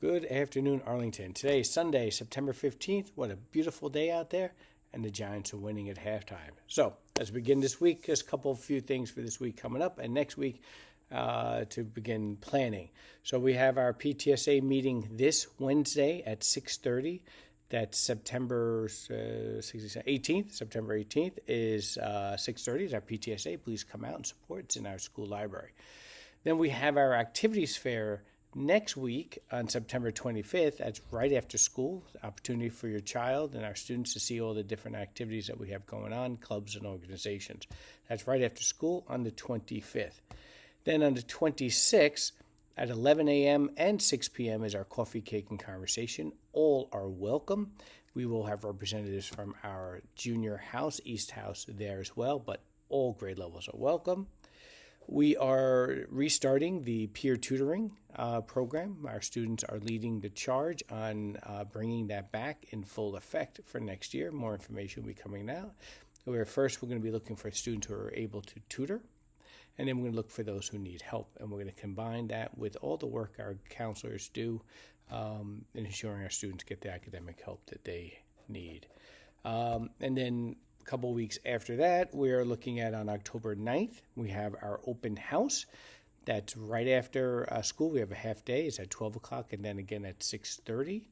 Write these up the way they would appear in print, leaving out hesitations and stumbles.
Good afternoon, Arlington. Today is Sunday, September 15th. What a beautiful day out there, and the Giants are winning at halftime. So, as we begin this week, just a few things for this week coming up, and next week to begin planning. So we have our PTSA meeting this Wednesday at 6:30. That's September 18th. September 18th is 6:30 is our PTSA. Please come out and support. It's in our school library. Then we have our activities fair next week on September 25th. That's right after school. Opportunity for your child and our students to see all the different activities that we have going on, clubs and organizations. That's right after school on the 25th. Then on the 26th at 11 a.m. and 6 p.m. is our coffee, cake, and conversation. All are welcome. We will have representatives from our junior house, East House, there as well, but all grade levels are welcome. We are restarting the peer tutoring program. Our students are leading the charge on bringing that back in full effect for next year. More information will be coming out. We're going to be looking for students who are able to tutor, and then we're going to look for those who need help. And we're going to combine that with all the work our counselors do in ensuring our students get the academic help that they need. And then a couple of weeks after that, we are looking at on October 9th, we have our open house. That's right after school. We have a half day. It's at 12 o'clock and then again at 6:30.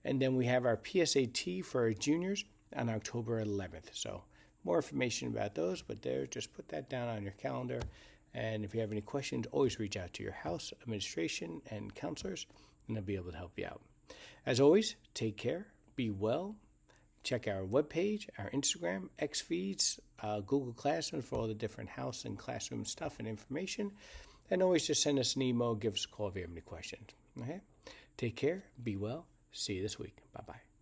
And then we have our PSAT for our juniors on October 11th. So more information about those, but there, just put that down on your calendar. And if you have any questions, always reach out to your house administration and counselors, and they'll be able to help you out. As always, take care, be well. Check our webpage, our Instagram, X feeds, Google Classroom for all the different house and classroom stuff and information. And always just send us an email, give us a call if you have any questions. Okay? Take care, be well. See you this week. Bye-bye.